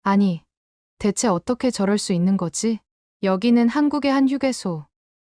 아니, 대체 어떻게 저럴 수 있는 거지? 여기는 한국의 한 휴게소.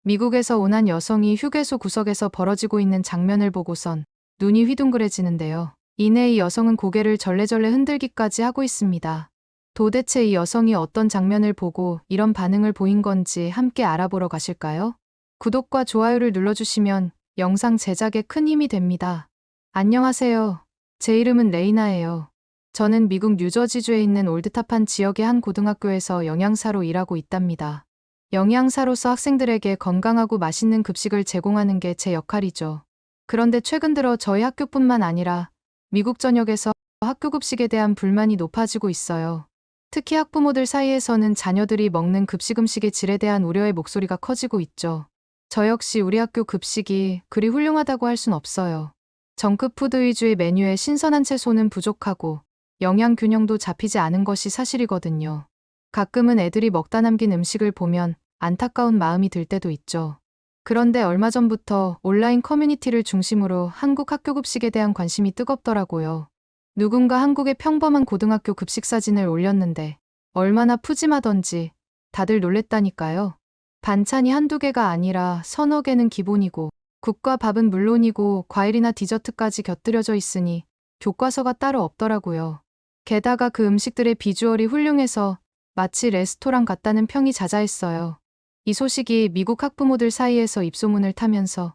미국에서 온 한 여성이 휴게소 구석에서 벌어지고 있는 장면을 보고선 눈이 휘둥그레지는데요. 이내 이 여성은 고개를 절레절레 흔들기까지 하고 있습니다. 도대체 이 여성이 어떤 장면을 보고 이런 반응을 보인 건지 함께 알아보러 가실까요? 구독과 좋아요를 눌러주시면 영상 제작에 큰 힘이 됩니다. 안녕하세요. 제 이름은 레이나예요. 저는 미국 뉴저지주에 있는 올드타판 지역의 한 고등학교에서 영양사로 일하고 있답니다. 영양사로서 학생들에게 건강하고 맛있는 급식을 제공하는 게 제 역할이죠. 그런데 최근 들어 저희 학교뿐만 아니라 미국 전역에서 학교 급식에 대한 불만이 높아지고 있어요. 특히 학부모들 사이에서는 자녀들이 먹는 급식 음식의 질에 대한 우려의 목소리가 커지고 있죠. 저 역시 우리 학교 급식이 그리 훌륭하다고 할 순 없어요. 정크푸드 위주의 메뉴에 신선한 채소는 부족하고 영양 균형도 잡히지 않은 것이 사실이거든요. 가끔은 애들이 먹다 남긴 음식을 보면 안타까운 마음이 들 때도 있죠. 그런데 얼마 전부터 온라인 커뮤니티를 중심으로 한국 학교 급식에 대한 관심이 뜨겁더라고요. 누군가 한국의 평범한 고등학교 급식 사진을 올렸는데 얼마나 푸짐하던지 다들 놀랬다니까요. 반찬이 한두 개가 아니라 서너 개는 기본이고 국과 밥은 물론이고 과일이나 디저트까지 곁들여져 있으니 교과서가 따로 없더라고요. 게다가 그 음식들의 비주얼이 훌륭해서 마치 레스토랑 같다는 평이 자자했어요. 이 소식이 미국 학부모들 사이에서 입소문을 타면서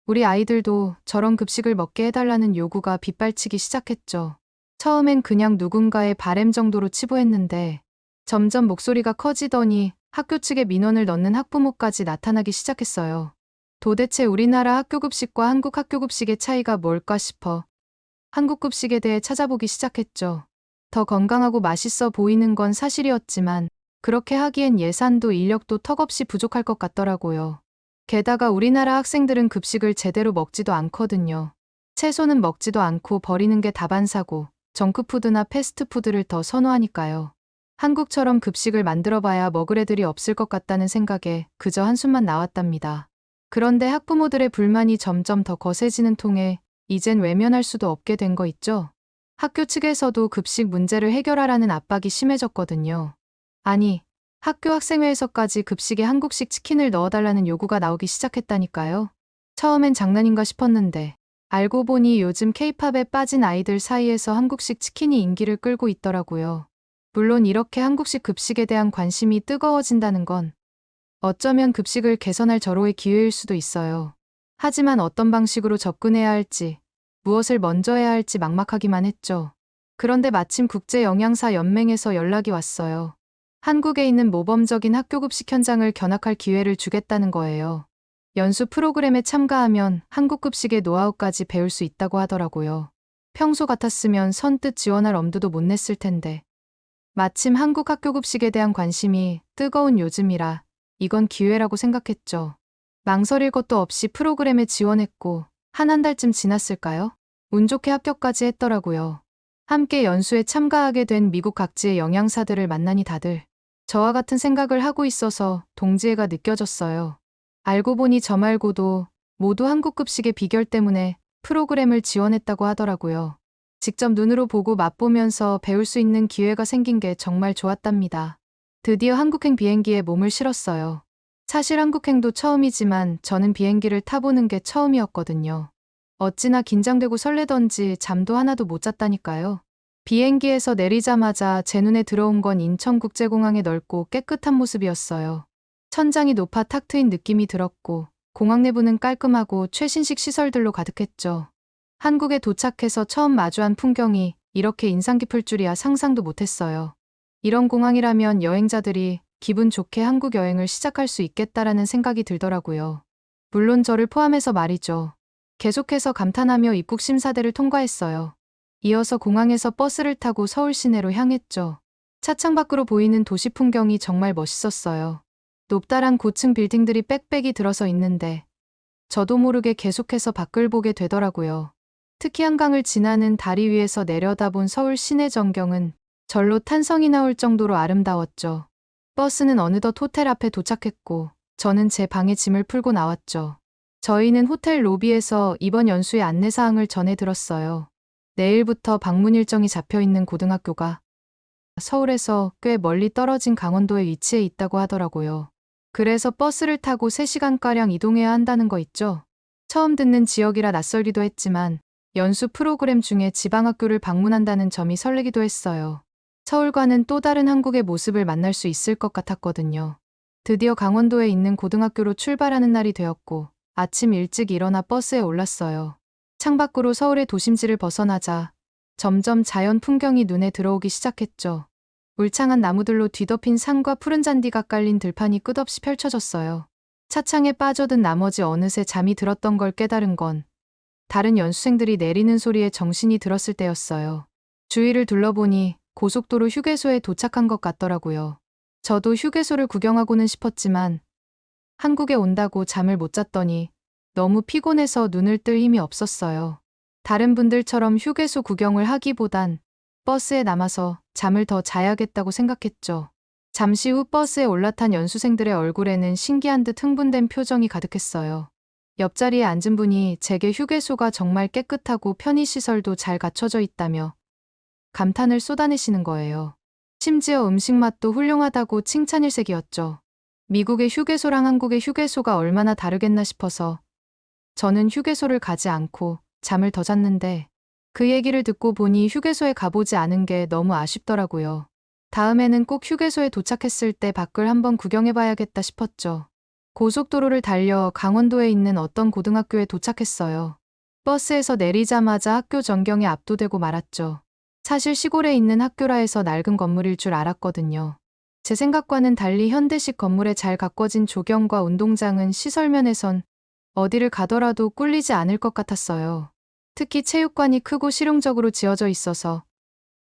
우리 아이들도 저런 급식을 먹게 해달라는 요구가 빗발치기 시작했죠. 처음엔 그냥 누군가의 바램 정도로 치부했는데 점점 목소리가 커지더니 학교 측에 민원을 넣는 학부모까지 나타나기 시작했어요. 도대체 우리나라 학교 급식과 한국 학교 급식의 차이가 뭘까 싶어 한국 급식에 대해 찾아보기 시작했죠. 더 건강하고 맛있어 보이는 건 사실이었지만 그렇게 하기엔 예산도 인력도 턱없이 부족할 것 같더라고요. 게다가 우리나라 학생들은 급식을 제대로 먹지도 않거든요. 채소는 먹지도 않고 버리는 게 다반사고 정크푸드나 패스트푸드를 더 선호하니까요. 한국처럼 급식을 만들어봐야 먹을 애들이 없을 것 같다는 생각에 그저 한숨만 나왔답니다. 그런데 학부모들의 불만이 점점 더 거세지는 통에 이젠 외면할 수도 없게 된 거 있죠? 학교 측에서도 급식 문제를 해결하라는 압박이 심해졌거든요. 아니, 학교 학생회에서까지 급식에 한국식 치킨을 넣어달라는 요구가 나오기 시작했다니까요. 처음엔 장난인가 싶었는데 알고 보니 요즘 케이팝에 빠진 아이들 사이에서 한국식 치킨이 인기를 끌고 있더라고요. 물론 이렇게 한국식 급식에 대한 관심이 뜨거워진다는 건 어쩌면 급식을 개선할 절호의 기회일 수도 있어요. 하지만 어떤 방식으로 접근해야 할지, 무엇을 먼저 해야 할지 막막하기만 했죠. 그런데 마침 국제영양사연맹에서 연락이 왔어요. 한국에 있는 모범적인 학교 급식 현장을 견학할 기회를 주겠다는 거예요. 연수 프로그램에 참가하면 한국 급식의 노하우까지 배울 수 있다고 하더라고요. 평소 같았으면 선뜻 지원할 엄두도 못 냈을 텐데. 마침 한국 학교 급식에 대한 관심이 뜨거운 요즘이라 이건 기회라고 생각했죠. 망설일 것도 없이 프로그램에 지원했고 한 달쯤 지났을까요? 운 좋게 합격까지 했더라고요. 함께 연수에 참가하게 된 미국 각지의 영양사들을 만나니 다들 저와 같은 생각을 하고 있어서 동지애가 느껴졌어요. 알고 보니 저 말고도 모두 한국 급식의 비결 때문에 프로그램을 지원했다고 하더라고요. 직접 눈으로 보고 맛보면서 배울 수 있는 기회가 생긴 게 정말 좋았답니다. 드디어 한국행 비행기에 몸을 실었어요. 사실 한국행도 처음이지만 저는 비행기를 타보는 게 처음이었거든요. 어찌나 긴장되고 설레던지 잠도 하나도 못 잤다니까요. 비행기에서 내리자마자 제 눈에 들어온 건 인천국제공항의 넓고 깨끗한 모습이었어요. 천장이 높아 탁 트인 느낌이 들었고 공항 내부는 깔끔하고 최신식 시설들로 가득했죠. 한국에 도착해서 처음 마주한 풍경이 이렇게 인상 깊을 줄이야 상상도 못했어요. 이런 공항이라면 여행자들이 기분 좋게 한국 여행을 시작할 수 있겠다라는 생각이 들더라고요. 물론 저를 포함해서 말이죠. 계속해서 감탄하며 입국 심사대를 통과했어요. 이어서 공항에서 버스를 타고 서울 시내로 향했죠. 차창 밖으로 보이는 도시 풍경이 정말 멋있었어요. 높다란 고층 빌딩들이 빽빽이 들어서 있는데 저도 모르게 계속해서 밖을 보게 되더라고요. 특히 한강을 지나는 다리 위에서 내려다본 서울 시내 전경은 절로 탄성이 나올 정도로 아름다웠죠. 버스는 어느덧 호텔 앞에 도착했고 저는 제 방에 짐을 풀고 나왔죠. 저희는 호텔 로비에서 이번 연수의 안내사항을 전해 들었어요. 내일부터 방문 일정이 잡혀있는 고등학교가 서울에서 꽤 멀리 떨어진 강원도에 위치해 있다고 하더라고요. 그래서 버스를 타고 3시간가량 이동해야 한다는 거 있죠? 처음 듣는 지역이라 낯설기도 했지만 연수 프로그램 중에 지방학교를 방문한다는 점이 설레기도 했어요. 서울과는 또 다른 한국의 모습을 만날 수 있을 것 같았거든요. 드디어 강원도에 있는 고등학교로 출발하는 날이 되었고 아침 일찍 일어나 버스에 올랐어요. 창밖으로 서울의 도심지를 벗어나자 점점 자연 풍경이 눈에 들어오기 시작했죠. 울창한 나무들로 뒤덮인 산과 푸른 잔디가 깔린 들판이 끝없이 펼쳐졌어요. 차창에 빠져든 나머지 어느새 잠이 들었던 걸 깨달은 건 다른 연수생들이 내리는 소리에 정신이 들었을 때였어요. 주위를 둘러보니 고속도로 휴게소에 도착한 것 같더라고요. 저도 휴게소를 구경하고는 싶었지만 한국에 온다고 잠을 못 잤더니 너무 피곤해서 눈을 뜰 힘이 없었어요. 다른 분들처럼 휴게소 구경을 하기보단 버스에 남아서 잠을 더 자야겠다고 생각했죠. 잠시 후 버스에 올라탄 연수생들의 얼굴에는 신기한 듯 흥분된 표정이 가득했어요. 옆자리에 앉은 분이 제게 휴게소가 정말 깨끗하고 편의시설도 잘 갖춰져 있다며 감탄을 쏟아내시는 거예요. 심지어 음식 맛도 훌륭하다고 칭찬일색이었죠. 미국의 휴게소랑 한국의 휴게소가 얼마나 다르겠나 싶어서 저는 휴게소를 가지 않고 잠을 더 잤는데 그 얘기를 듣고 보니 휴게소에 가보지 않은 게 너무 아쉽더라고요. 다음에는 꼭 휴게소에 도착했을 때 밖을 한번 구경해봐야겠다 싶었죠. 고속도로를 달려 강원도에 있는 어떤 고등학교에 도착했어요. 버스에서 내리자마자 학교 전경에 압도되고 말았죠. 사실 시골에 있는 학교라 해서 낡은 건물일 줄 알았거든요. 제 생각과는 달리 현대식 건물에 잘 가꿔진 조경과 운동장은 시설면에선 어디를 가더라도 꿀리지 않을 것 같았어요. 특히 체육관이 크고 실용적으로 지어져 있어서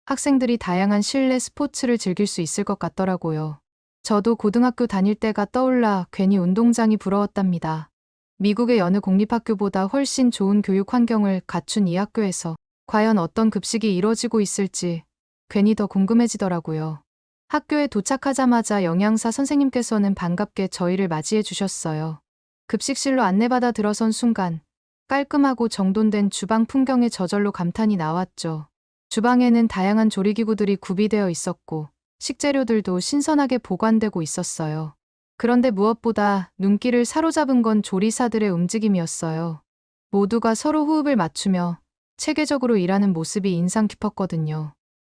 학생들이 다양한 실내 스포츠를 즐길 수 있을 것 같더라고요. 저도 고등학교 다닐 때가 떠올라 괜히 운동장이 부러웠답니다. 미국의 여느 공립학교보다 훨씬 좋은 교육 환경을 갖춘 이 학교에서 과연 어떤 급식이 이뤄지고 있을지 괜히 더 궁금해지더라고요. 학교에 도착하자마자 영양사 선생님께서는 반갑게 저희를 맞이해 주셨어요. 급식실로 안내받아 들어선 순간 깔끔하고 정돈된 주방 풍경에 저절로 감탄이 나왔죠. 주방에는 다양한 조리기구들이 구비되어 있었고 식재료들도 신선하게 보관되고 있었어요. 그런데 무엇보다 눈길을 사로잡은 건 조리사들의 움직임이었어요. 모두가 서로 호흡을 맞추며 체계적으로 일하는 모습이 인상 깊었거든요.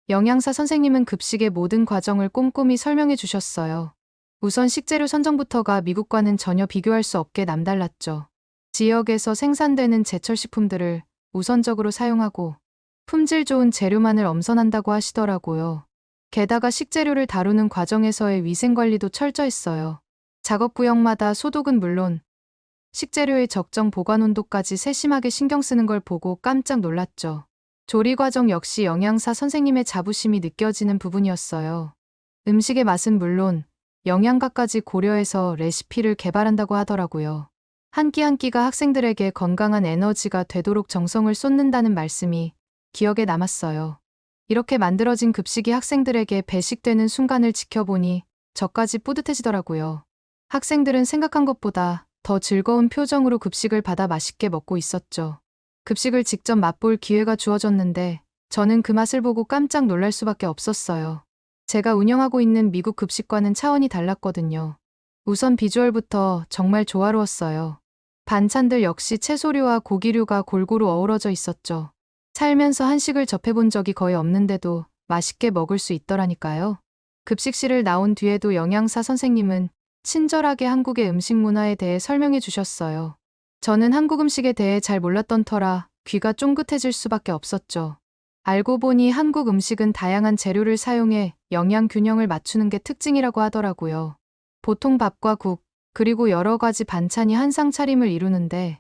영양사 선생님은 급식의 모든 과정을 꼼꼼히 설명해 주셨어요. 우선 식재료 선정부터가 미국과는 전혀 비교할 수 없게 남달랐죠. 지역에서 생산되는 제철 식품들을 우선적으로 사용하고 품질 좋은 재료만을 엄선한다고 하시더라고요. 게다가 식재료를 다루는 과정에서의 위생관리도 철저했어요. 작업 구역마다 소독은 물론 식재료의 적정 보관 온도까지 세심하게 신경 쓰는 걸 보고 깜짝 놀랐죠. 조리 과정 역시 영양사 선생님의 자부심이 느껴지는 부분이었어요. 음식의 맛은 물론 영양가까지 고려해서 레시피를 개발한다고 하더라고요. 한 끼 한 끼가 학생들에게 건강한 에너지가 되도록 정성을 쏟는다는 말씀이 기억에 남았어요. 이렇게 만들어진 급식이 학생들에게 배식되는 순간을 지켜보니 저까지 뿌듯해지더라고요. 학생들은 생각한 것보다 더 즐거운 표정으로 급식을 받아 맛있게 먹고 있었죠. 급식을 직접 맛볼 기회가 주어졌는데 저는 그 맛을 보고 깜짝 놀랄 수밖에 없었어요. 제가 운영하고 있는 미국 급식과는 차원이 달랐거든요. 우선 비주얼부터 정말 조화로웠어요. 반찬들 역시 채소류와 고기류가 골고루 어우러져 있었죠. 살면서 한식을 접해본 적이 거의 없는데도 맛있게 먹을 수 있더라니까요. 급식실을 나온 뒤에도 영양사 선생님은 친절하게 한국의 음식 문화에 대해 설명해 주셨어요. 저는 한국 음식에 대해 잘 몰랐던 터라 귀가 쫑긋해질 수밖에 없었죠. 알고 보니 한국 음식은 다양한 재료를 사용해 영양 균형을 맞추는 게 특징이라고 하더라고요. 보통 밥과 국, 그리고 여러 가지 반찬이 한 상 차림을 이루는데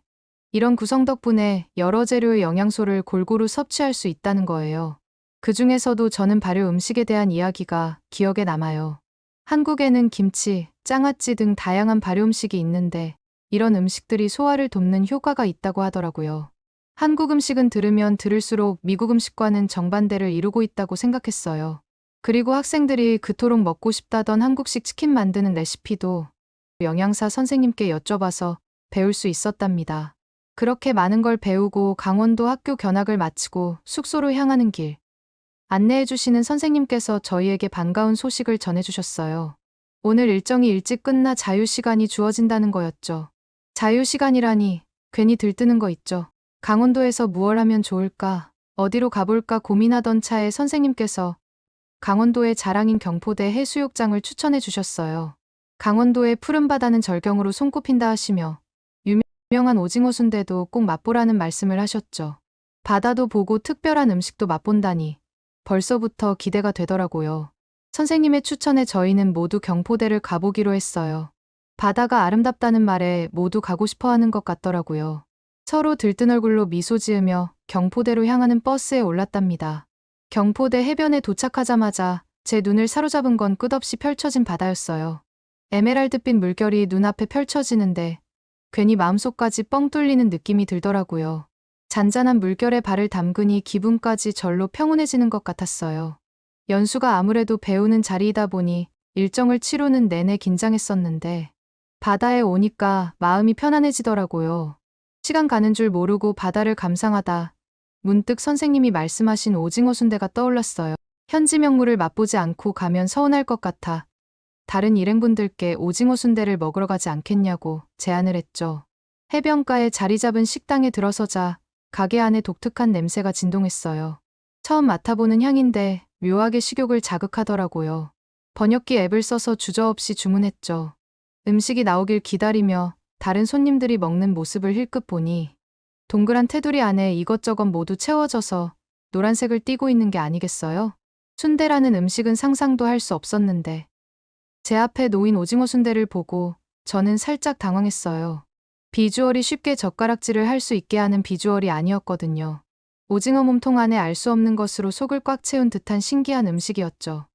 이런 구성 덕분에 여러 재료의 영양소를 골고루 섭취할 수 있다는 거예요. 그 중에서도 저는 발효 음식에 대한 이야기가 기억에 남아요. 한국에는 김치, 장아찌 등 다양한 발효 음식이 있는데 이런 음식들이 소화를 돕는 효과가 있다고 하더라고요. 한국 음식은 들으면 들을수록 미국 음식과는 정반대를 이루고 있다고 생각했어요. 그리고 학생들이 그토록 먹고 싶다던 한국식 치킨 만드는 레시피도 영양사 선생님께 여쭤봐서 배울 수 있었답니다. 그렇게 많은 걸 배우고 강원도 학교 견학을 마치고 숙소로 향하는 길. 안내해주시는 선생님께서 저희에게 반가운 소식을 전해주셨어요. 오늘 일정이 일찍 끝나 자유시간이 주어진다는 거였죠. 자유시간이라니 괜히 들뜨는 거 있죠. 강원도에서 무얼 하면 좋을까, 어디로 가볼까 고민하던 차에 선생님께서 강원도의 자랑인 경포대 해수욕장을 추천해 주셨어요. 강원도의 푸른 바다는 절경으로 손꼽힌다 하시며 유명한 오징어 순대도 꼭 맛보라는 말씀을 하셨죠. 바다도 보고 특별한 음식도 맛본다니 벌써부터 기대가 되더라고요. 선생님의 추천에 저희는 모두 경포대를 가보기로 했어요. 바다가 아름답다는 말에 모두 가고 싶어 하는 것 같더라고요. 서로 들뜬 얼굴로 미소 지으며 경포대로 향하는 버스에 올랐답니다. 경포대 해변에 도착하자마자 제 눈을 사로잡은 건 끝없이 펼쳐진 바다였어요. 에메랄드빛 물결이 눈앞에 펼쳐지는데 괜히 마음속까지 뻥 뚫리는 느낌이 들더라고요. 잔잔한 물결에 발을 담그니 기분까지 절로 평온해지는 것 같았어요. 연수가 아무래도 배우는 자리이다 보니 일정을 치르는 내내 긴장했었는데 바다에 오니까 마음이 편안해지더라고요. 시간 가는 줄 모르고 바다를 감상하다 문득 선생님이 말씀하신 오징어 순대가 떠올랐어요. 현지 명물을 맛보지 않고 가면 서운할 것 같아 다른 일행분들께 오징어 순대를 먹으러 가지 않겠냐고 제안을 했죠. 해변가에 자리 잡은 식당에 들어서자 가게 안에 독특한 냄새가 진동했어요. 처음 맡아보는 향인데 묘하게 식욕을 자극하더라고요. 번역기 앱을 써서 주저없이 주문했죠. 음식이 나오길 기다리며 다른 손님들이 먹는 모습을 힐끗 보니 동그란 테두리 안에 이것저것 모두 채워져서 노란색을 띠고 있는 게 아니겠어요? 순대라는 음식은 상상도 할 수 없었는데 제 앞에 놓인 오징어 순대를 보고 저는 살짝 당황했어요. 비주얼이 쉽게 젓가락질을 할 수 있게 하는 비주얼이 아니었거든요. 오징어 몸통 안에 알 수 없는 것으로 속을 꽉 채운 듯한 신기한 음식이었죠.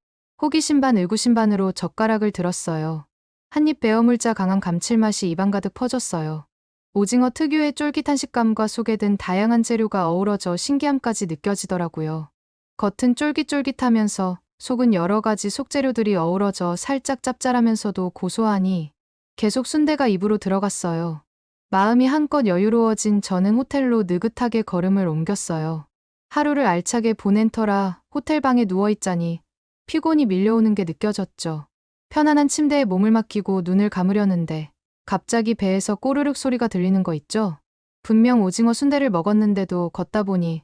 호기심 반 의구심 반으로 젓가락을 들었어요. 한입 베어 물자 강한 감칠맛이 입안 가득 퍼졌어요. 오징어 특유의 쫄깃한 식감과 속에 든 다양한 재료가 어우러져 신기함까지 느껴지더라고요. 겉은 쫄깃쫄깃하면서 속은 여러 가지 속재료들이 어우러져 살짝 짭짤하면서도 고소하니 계속 순대가 입으로 들어갔어요. 마음이 한껏 여유로워진 저는 호텔로 느긋하게 걸음을 옮겼어요. 하루를 알차게 보낸 터라 호텔방에 누워있자니 피곤이 밀려오는 게 느껴졌죠. 편안한 침대에 몸을 맡기고 눈을 감으려는데 갑자기 배에서 꼬르륵 소리가 들리는 거 있죠? 분명 오징어 순대를 먹었는데도 걷다 보니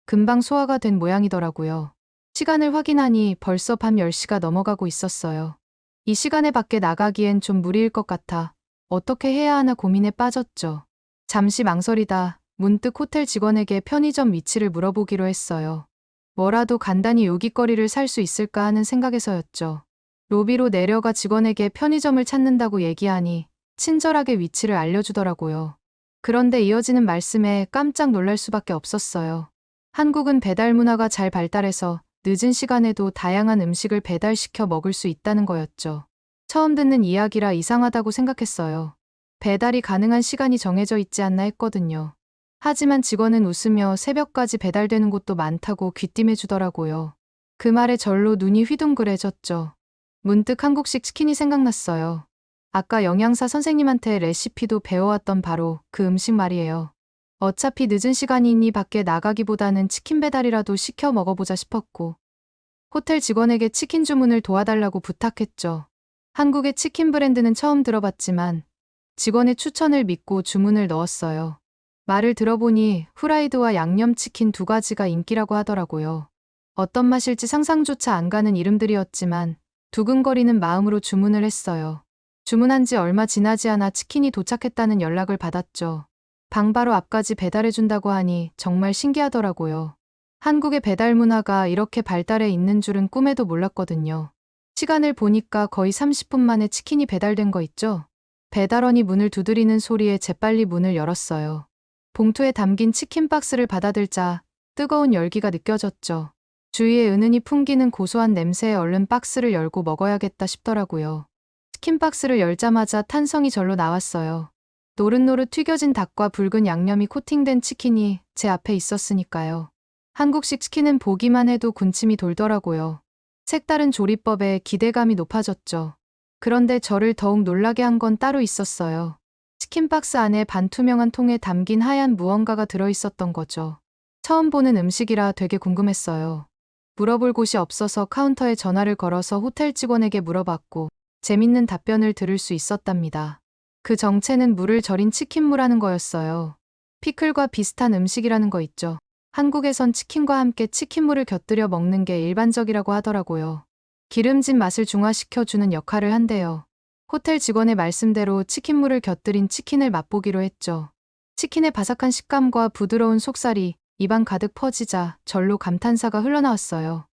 금방 소화가 된 모양이더라고요. 시간을 확인하니 벌써 밤 10시가 넘어가고 있었어요. 이 시간에 밖에 나가기엔 좀 무리일 것 같아 어떻게 해야 하나 고민에 빠졌죠. 잠시 망설이다 문득 호텔 직원에게 편의점 위치를 물어보기로 했어요. 뭐라도 간단히 요깃거리를 살 수 있을까 하는 생각에서였죠. 로비로 내려가 직원에게 편의점을 찾는다고 얘기하니 친절하게 위치를 알려주더라고요. 그런데 이어지는 말씀에 깜짝 놀랄 수밖에 없었어요. 한국은 배달 문화가 잘 발달해서 늦은 시간에도 다양한 음식을 배달시켜 먹을 수 있다는 거였죠. 처음 듣는 이야기라 이상하다고 생각했어요. 배달이 가능한 시간이 정해져 있지 않나 했거든요. 하지만 직원은 웃으며 새벽까지 배달되는 곳도 많다고 귀띔해주더라고요. 그 말에 절로 눈이 휘둥그레졌죠. 문득 한국식 치킨이 생각났어요. 아까 영양사 선생님한테 레시피도 배워왔던 바로 그 음식 말이에요. 어차피 늦은 시간이니 밖에 나가기보다는 치킨 배달이라도 시켜 먹어보자 싶었고 호텔 직원에게 치킨 주문을 도와달라고 부탁했죠. 한국의 치킨 브랜드는 처음 들어봤지만 직원의 추천을 믿고 주문을 넣었어요. 말을 들어보니 후라이드와 양념치킨 두 가지가 인기라고 하더라고요. 어떤 맛일지 상상조차 안 가는 이름들이었지만 두근거리는 마음으로 주문을 했어요. 주문한 지 얼마 지나지 않아 치킨이 도착했다는 연락을 받았죠. 방 바로 앞까지 배달해준다고 하니 정말 신기하더라고요. 한국의 배달 문화가 이렇게 발달해 있는 줄은 꿈에도 몰랐거든요. 시간을 보니까 거의 30분 만에 치킨이 배달된 거 있죠? 배달원이 문을 두드리는 소리에 재빨리 문을 열었어요. 봉투에 담긴 치킨 박스를 받아들자 뜨거운 열기가 느껴졌죠. 주위에 은은히 풍기는 고소한 냄새에 얼른 박스를 열고 먹어야겠다 싶더라고요. 치킨 박스를 열자마자 탄성이 절로 나왔어요. 노릇노릇 튀겨진 닭과 붉은 양념이 코팅된 치킨이 제 앞에 있었으니까요. 한국식 치킨은 보기만 해도 군침이 돌더라고요. 색다른 조리법에 기대감이 높아졌죠. 그런데 저를 더욱 놀라게 한 건 따로 있었어요. 치킨 박스 안에 반투명한 통에 담긴 하얀 무언가가 들어있었던 거죠. 처음 보는 음식이라 되게 궁금했어요. 물어볼 곳이 없어서 카운터에 전화를 걸어서 호텔 직원에게 물어봤고 재밌는 답변을 들을 수 있었답니다. 그 정체는 물을 절인 치킨무라는 거였어요. 피클과 비슷한 음식이라는 거 있죠. 한국에선 치킨과 함께 치킨무를 곁들여 먹는 게 일반적이라고 하더라고요. 기름진 맛을 중화시켜주는 역할을 한대요. 호텔 직원의 말씀대로 치킨무를 곁들인 치킨을 맛보기로 했죠. 치킨의 바삭한 식감과 부드러운 속살이 입안 가득 퍼지자 절로 감탄사가 흘러나왔어요.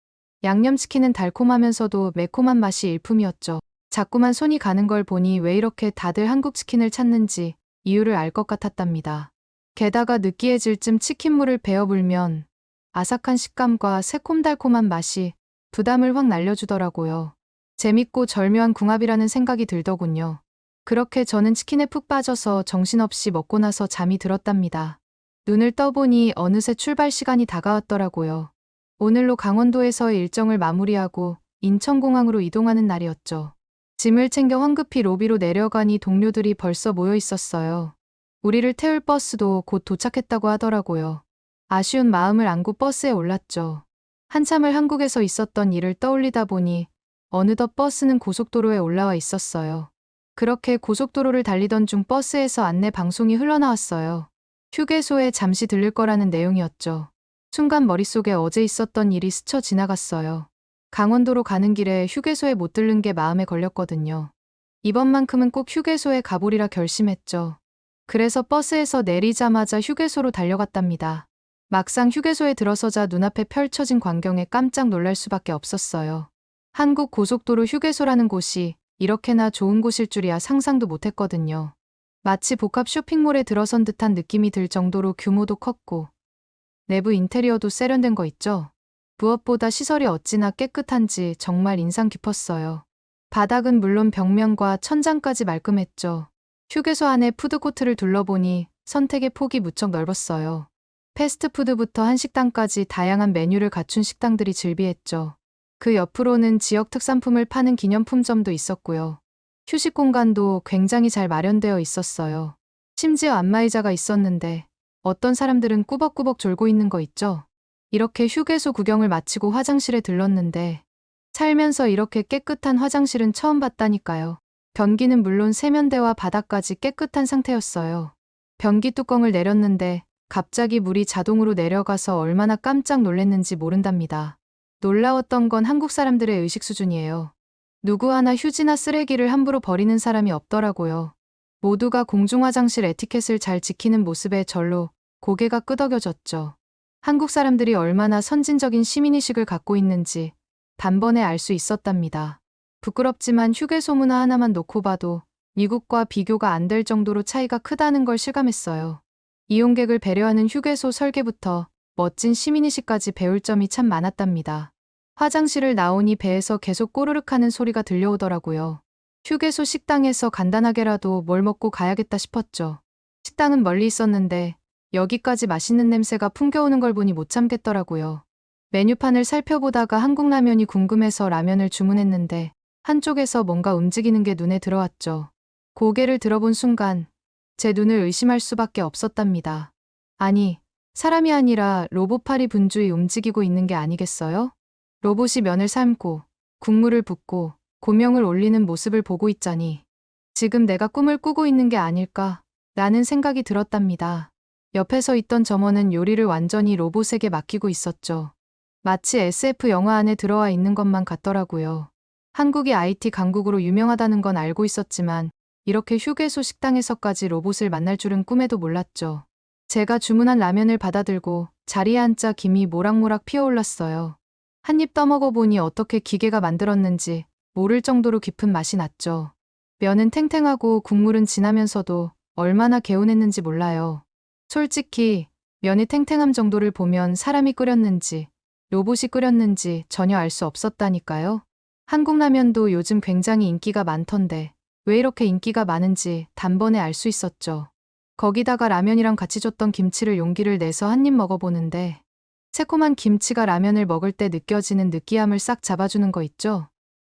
양념치킨은 달콤하면서도 매콤한 맛이 일품이었죠. 자꾸만 손이 가는 걸 보니 왜 이렇게 다들 한국 치킨을 찾는지 이유를 알 것 같았답니다. 게다가 느끼해질 쯤 치킨무를 베어 불면 아삭한 식감과 새콤달콤한 맛이 부담을 확 날려주더라고요. 재밌고 절묘한 궁합이라는 생각이 들더군요. 그렇게 저는 치킨에 푹 빠져서 정신없이 먹고 나서 잠이 들었답니다. 눈을 떠보니 어느새 출발 시간이 다가왔더라고요. 오늘로 강원도에서의 일정을 마무리하고 인천공항으로 이동하는 날이었죠. 짐을 챙겨 황급히 로비로 내려가니 동료들이 벌써 모여 있었어요. 우리를 태울 버스도 곧 도착했다고 하더라고요. 아쉬운 마음을 안고 버스에 올랐죠. 한참을 한국에서 있었던 일을 떠올리다 보니 어느덧 버스는 고속도로에 올라와 있었어요. 그렇게 고속도로를 달리던 중 버스에서 안내 방송이 흘러나왔어요. 휴게소에 잠시 들릴 거라는 내용이었죠. 순간 머릿속에 어제 있었던 일이 스쳐 지나갔어요. 강원도로 가는 길에 휴게소에 못 들른 게 마음에 걸렸거든요. 이번만큼은 꼭 휴게소에 가보리라 결심했죠. 그래서 버스에서 내리자마자 휴게소로 달려갔답니다. 막상 휴게소에 들어서자 눈앞에 펼쳐진 광경에 깜짝 놀랄 수밖에 없었어요. 한국 고속도로 휴게소라는 곳이 이렇게나 좋은 곳일 줄이야 상상도 못했거든요. 마치 복합 쇼핑몰에 들어선 듯한 느낌이 들 정도로 규모도 컸고 내부 인테리어도 세련된 거 있죠? 무엇보다 시설이 어찌나 깨끗한지 정말 인상 깊었어요. 바닥은 물론 벽면과 천장까지 말끔했죠. 휴게소 안에 푸드코트를 둘러보니 선택의 폭이 무척 넓었어요. 패스트푸드부터 한식당까지 다양한 메뉴를 갖춘 식당들이 즐비했죠. 그 옆으로는 지역 특산품을 파는 기념품점도 있었고요. 휴식 공간도 굉장히 잘 마련되어 있었어요. 심지어 안마의자가 있었는데 어떤 사람들은 꾸벅꾸벅 졸고 있는 거 있죠? 이렇게 휴게소 구경을 마치고 화장실에 들렀는데 살면서 이렇게 깨끗한 화장실은 처음 봤다니까요. 변기는 물론 세면대와 바닥까지 깨끗한 상태였어요. 변기 뚜껑을 내렸는데 갑자기 물이 자동으로 내려가서 얼마나 깜짝 놀랐는지 모른답니다. 놀라웠던 건 한국 사람들의 의식 수준이에요. 누구 하나 휴지나 쓰레기를 함부로 버리는 사람이 없더라고요. 모두가 공중화장실 에티켓을 잘 지키는 모습에 절로 고개가 끄덕여졌죠. 한국 사람들이 얼마나 선진적인 시민의식을 갖고 있는지 단번에 알 수 있었답니다. 부끄럽지만 휴게소 문화 하나만 놓고 봐도 미국과 비교가 안 될 정도로 차이가 크다는 걸 실감했어요. 이용객을 배려하는 휴게소 설계부터 멋진 시민의식까지 배울 점이 참 많았답니다. 화장실을 나오니 배에서 계속 꼬르륵 하는 소리가 들려오더라고요. 휴게소 식당에서 간단하게라도 뭘 먹고 가야겠다 싶었죠. 식당은 멀리 있었는데 여기까지 맛있는 냄새가 풍겨오는 걸 보니 못 참겠더라고요. 메뉴판을 살펴보다가 한국 라면이 궁금해서 라면을 주문했는데 한쪽에서 뭔가 움직이는 게 눈에 들어왔죠. 고개를 들어본 순간 제 눈을 의심할 수밖에 없었답니다. 아니, 사람이 아니라 로봇팔이 분주히 움직이고 있는 게 아니겠어요? 로봇이 면을 삶고 국물을 붓고 고명을 올리는 모습을 보고 있자니 지금 내가 꿈을 꾸고 있는 게 아닐까 라는 생각이 들었답니다. 옆에 서 있던 점원은 요리를 완전히 로봇에게 맡기고 있었죠. 마치 SF 영화 안에 들어와 있는 것만 같더라고요. 한국이 IT 강국으로 유명하다는 건 알고 있었지만 이렇게 휴게소 식당에서까지 로봇을 만날 줄은 꿈에도 몰랐죠. 제가 주문한 라면을 받아들고 자리에 앉자 김이 모락모락 피어올랐어요. 한 입 떠먹어보니 어떻게 기계가 만들었는지 모를 정도로 깊은 맛이 났죠. 면은 탱탱하고 국물은 진하면서도 얼마나 개운했는지 몰라요. 솔직히 면이 탱탱함 정도를 보면 사람이 끓였는지 로봇이 끓였는지 전혀 알 수 없었다니까요. 한국 라면도 요즘 굉장히 인기가 많던데 왜 이렇게 인기가 많은지 단번에 알 수 있었죠. 거기다가 라면이랑 같이 줬던 김치를 용기를 내서 한 입 먹어보는데 새콤한 김치가 라면을 먹을 때 느껴지는 느끼함을 싹 잡아주는 거 있죠?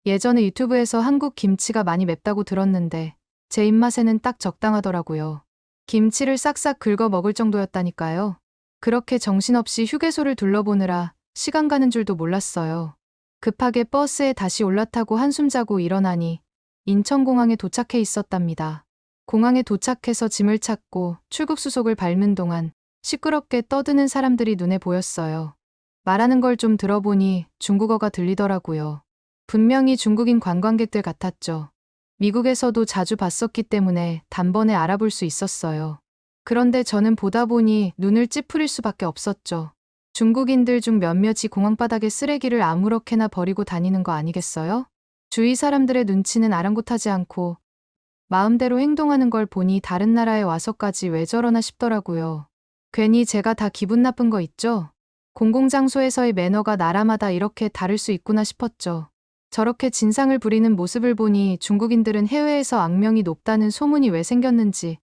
예전에 유튜브에서 한국 김치가 많이 맵다고 들었는데 제 입맛에는 딱 적당하더라고요. 김치를 싹싹 긁어 먹을 정도였다니까요. 그렇게 정신없이 휴게소를 둘러보느라 시간 가는 줄도 몰랐어요. 급하게 버스에 다시 올라타고 한숨 자고 일어나니 인천공항에 도착해 있었답니다. 공항에 도착해서 짐을 찾고 출국수속을 밟는 동안 시끄럽게 떠드는 사람들이 눈에 보였어요. 말하는 걸 좀 들어보니 중국어가 들리더라고요. 분명히 중국인 관광객들 같았죠. 미국에서도 자주 봤었기 때문에 단번에 알아볼 수 있었어요. 그런데 저는 보다 보니 눈을 찌푸릴 수밖에 없었죠. 중국인들 중 몇몇이 공항바닥에 쓰레기를 아무렇게나 버리고 다니는 거 아니겠어요? 주위 사람들의 눈치는 아랑곳하지 않고 마음대로 행동하는 걸 보니 다른 나라에 와서까지 왜 저러나 싶더라고요. 괜히 제가 다 기분 나쁜 거 있죠? 공공장소에서의 매너가 나라마다 이렇게 다를 수 있구나 싶었죠. 저렇게 진상을 부리는 모습을 보니 중국인들은 해외에서 악명이 높다는 소문이 왜 생겼는지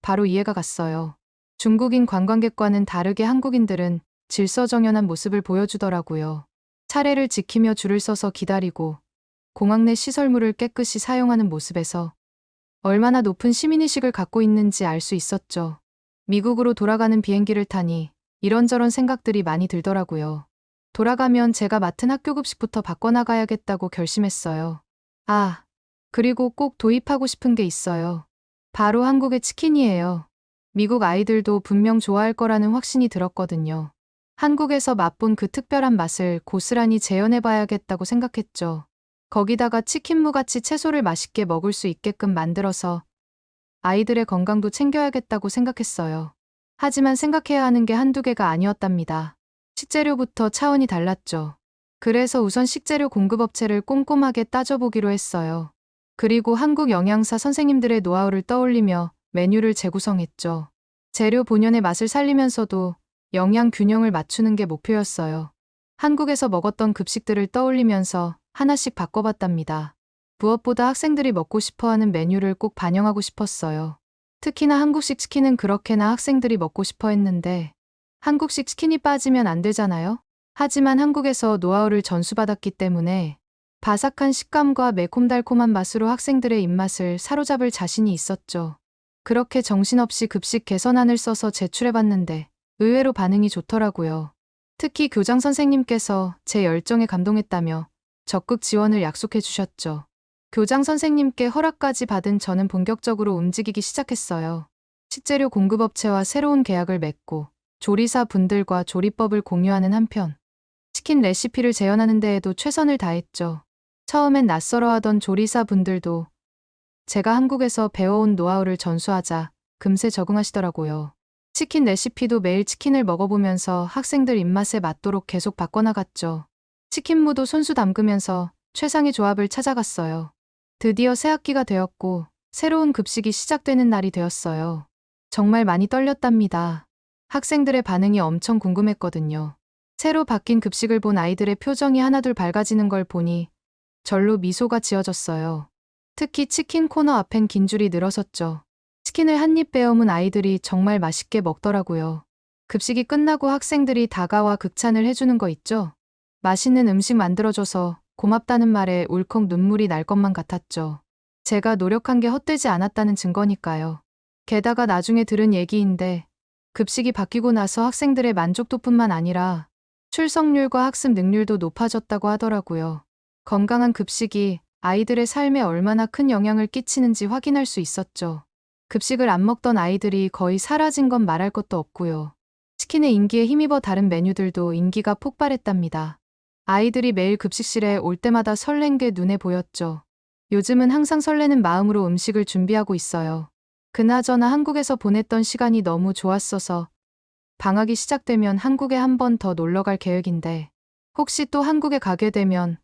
바로 이해가 갔어요. 중국인 관광객과는 다르게 한국인들은 질서정연한 모습을 보여주더라고요. 차례를 지키며 줄을 서서 기다리고 공항 내 시설물을 깨끗이 사용하는 모습에서 얼마나 높은 시민의식을 갖고 있는지 알 수 있었죠. 미국으로 돌아가는 비행기를 타니 이런저런 생각들이 많이 들더라고요. 돌아가면 제가 맡은 학교 급식부터 바꿔나가야겠다고 결심했어요. 아, 그리고 꼭 도입하고 싶은 게 있어요. 바로 한국의 치킨이에요. 미국 아이들도 분명 좋아할 거라는 확신이 들었거든요. 한국에서 맛본 그 특별한 맛을 고스란히 재현해봐야겠다고 생각했죠. 거기다가 치킨무같이 채소를 맛있게 먹을 수 있게끔 만들어서 아이들의 건강도 챙겨야겠다고 생각했어요. 하지만 생각해야 하는 게 한두 개가 아니었답니다. 식재료부터 차원이 달랐죠. 그래서 우선 식재료 공급업체를 꼼꼼하게 따져보기로 했어요. 그리고 한국 영양사 선생님들의 노하우를 떠올리며 메뉴를 재구성했죠. 재료 본연의 맛을 살리면서도 영양 균형을 맞추는 게 목표였어요. 한국에서 먹었던 급식들을 떠올리면서 하나씩 바꿔봤답니다. 무엇보다 학생들이 먹고 싶어하는 메뉴를 꼭 반영하고 싶었어요. 특히나 한국식 치킨은 그렇게나 학생들이 먹고 싶어 했는데 한국식 치킨이 빠지면 안 되잖아요? 하지만 한국에서 노하우를 전수받았기 때문에 바삭한 식감과 매콤달콤한 맛으로 학생들의 입맛을 사로잡을 자신이 있었죠. 그렇게 정신없이 급식 개선안을 써서 제출해봤는데 의외로 반응이 좋더라고요. 특히 교장 선생님께서 제 열정에 감동했다며 적극 지원을 약속해 주셨죠. 교장 선생님께 허락까지 받은 저는 본격적으로 움직이기 시작했어요. 식재료 공급업체와 새로운 계약을 맺고 조리사 분들과 조리법을 공유하는 한편 치킨 레시피를 재현하는 데에도 최선을 다했죠. 처음엔 낯설어하던 조리사 분들도 제가 한국에서 배워온 노하우를 전수하자 금세 적응하시더라고요. 치킨 레시피도 매일 치킨을 먹어보면서 학생들 입맛에 맞도록 계속 바꿔나갔죠. 치킨무도 손수 담그면서 최상의 조합을 찾아갔어요. 드디어 새학기가 되었고 새로운 급식이 시작되는 날이 되었어요. 정말 많이 떨렸답니다. 학생들의 반응이 엄청 궁금했거든요. 새로 바뀐 급식을 본 아이들의 표정이 하나둘 밝아지는 걸 보니 절로 미소가 지어졌어요. 특히 치킨 코너 앞엔 긴 줄이 늘어섰죠. 치킨을 한 입 베어문 아이들이 정말 맛있게 먹더라고요. 급식이 끝나고 학생들이 다가와 극찬을 해주는 거 있죠? 맛있는 음식 만들어줘서 고맙다는 말에 울컥 눈물이 날 것만 같았죠. 제가 노력한 게 헛되지 않았다는 증거니까요. 게다가 나중에 들은 얘기인데 급식이 바뀌고 나서 학생들의 만족도뿐만 아니라 출석률과 학습 능률도 높아졌다고 하더라고요. 건강한 급식이 아이들의 삶에 얼마나 큰 영향을 끼치는지 확인할 수 있었죠. 급식을 안 먹던 아이들이 거의 사라진 건 말할 것도 없고요. 치킨의 인기에 힘입어 다른 메뉴들도 인기가 폭발했답니다. 아이들이 매일 급식실에 올 때마다 설렌 게 눈에 보였죠. 요즘은 항상 설레는 마음으로 음식을 준비하고 있어요. 그나저나 한국에서 보냈던 시간이 너무 좋았어서 방학이 시작되면 한국에 한 번 더 놀러 갈 계획인데 혹시 또 한국에 가게 되면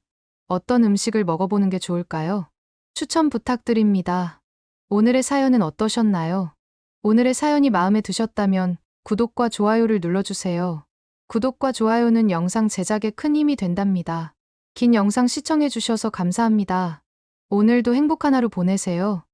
어떤 음식을 먹어보는 게 좋을까요? 추천 부탁드립니다. 오늘의 사연은 어떠셨나요? 오늘의 사연이 마음에 드셨다면 구독과 좋아요를 눌러주세요. 구독과 좋아요는 영상 제작에 큰 힘이 된답니다. 긴 영상 시청해주셔서 감사합니다. 오늘도 행복한 하루 보내세요.